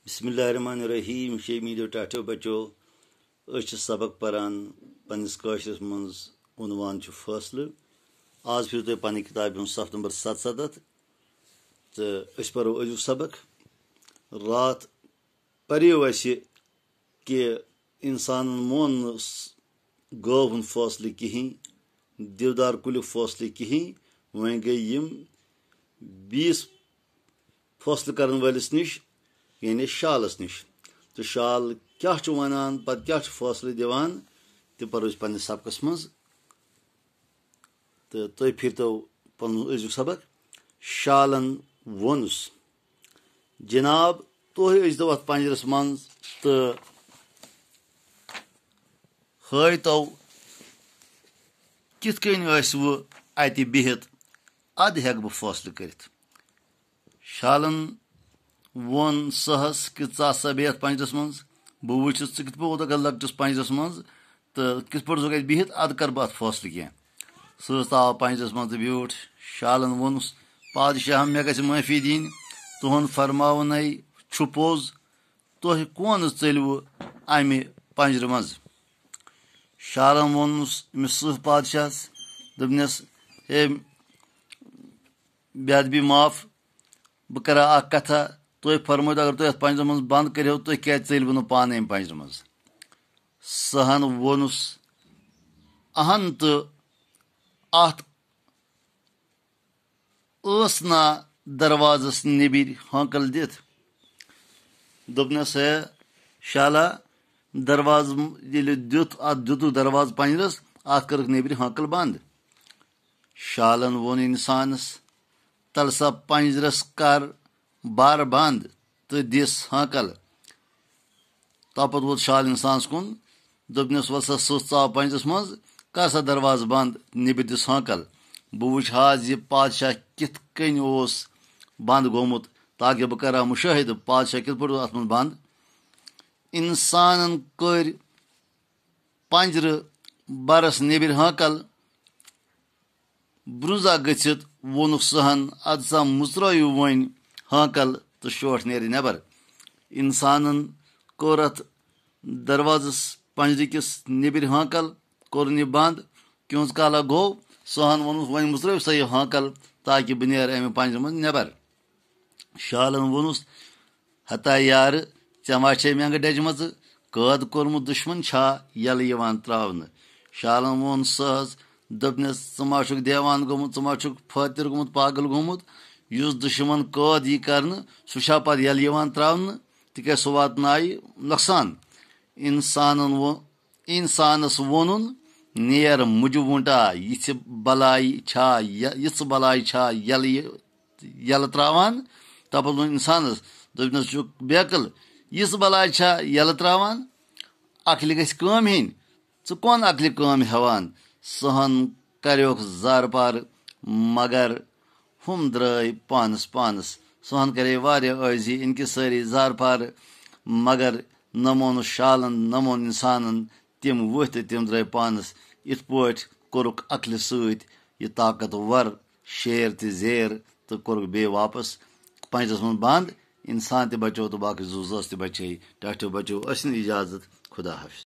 बिस्मिल्लाहिर्रहमानिर्रहीम मीडियो टाठो बचो सबक परान पन्निस काशरस मज उनवान फैसले आज फिर तुम पन्नी किताब सफ नंबर 77 तो परो अजुक सबक रात परो कि इंसान मोन गौ हूं फैसले कहें देवदार कुल फैसले कहें वन गई 20 फैसले कर वलिस निश यानी शालस निश तो शाल क्या वन पत क्या फैसले दिवान तह परो पन्निस सबकस मज तो तुम फिर तो पन अजुक सबक शालन वोनुस जनाब तुह दो अत पंजरस मज तो हतो कित वो अत बिहित अद हेक बह फैसले कर शालन वोन सहस कि सा बेहत पंजरस मज बह वुच कित पे लकटिस पंजरस मज तो कित पे बिहित अद कर बह फैसले कह सह आव पंजरस मज ब्यूठ शालन वोनुस पादशाह मे गि माफी दिन तुहद फरमावन छु पोज तुह कौन चलव अमि पंजर मज शालन वोनुस अमिस सह पादशाह दपनस हे बेअदबी माफ बह कर कथा तुह फरमो अगर तुह पंजर मज बंद करो तुह क्या चलव न पान अम पंजर मज सहन वोनुस अहन तो अत ना दरवाजस नबिर हाकल दित दोपनस है शाला दरवाज दुत दरवाज पंजरस अत कर नबिर हाकल बंद शालन वोन इंसानस तल सा पंजरस कर बार बंद तो दिस हाकल तपत वोत शाल इंसान कुन दोपनस वल सा सह पंजरस मज कर सा दरवाज बंद नबिर दिस हाकल बह वुच हाज यह पादशाह कित कन बंद गोमुत ताकि बह कर मुशाहिद पादशाह कित पे अत मज बंद इंसान कर पंजर बरस नबिर हाकल ब्रुजा गच्छित वोनुक सहन अद सा मुचरयु वन हाकल तो शोट नेर नबर इंसान कोर अत दरवाजस पंजर किस नबिर हाकल कोर बंद क्यों काला गो सहन वोनुस वन मुचरव सा यह हाकल ताकि बह नेर अमि पंजर मज नबर शालन वोनुस हता यार चमा छे मेंग डजमज कैद कोरमुत दुश्मन छा यल यवान त्रावन शालन वोन सहज दपनस मा देवान गोमुत मा फातिर गोमुत पागल गोमुत युस दुश्मन कैद यह कर सह पे यल त्रावन तिक सह वातनाय नुकसान इंसानस वोनुन नेर मुजवुंटा यह बलाई छा यल त्रावान तपत वोन इंसानस दपनस बेकल यह बलाई छा यल त्रावान अकल गि कम हेन कौन अकल कम हेवान सहन करोक जार पार मगर हम द्राय पानस पानस सहन करे वारिया अजी इनके सारी जार पार मगर नमोन शालन नमोन इंसानन तिम वथ तिम द्राय पानस इत पोट कोरुक अकल सत यह ताकतवर शेर तो जेर तो कोरुक बे वापस पंजरस मज बंद इंसान ते बचो तो बाकी जू जस ते बचे टाठो बचो असन इजाजत खुदा हाफिज।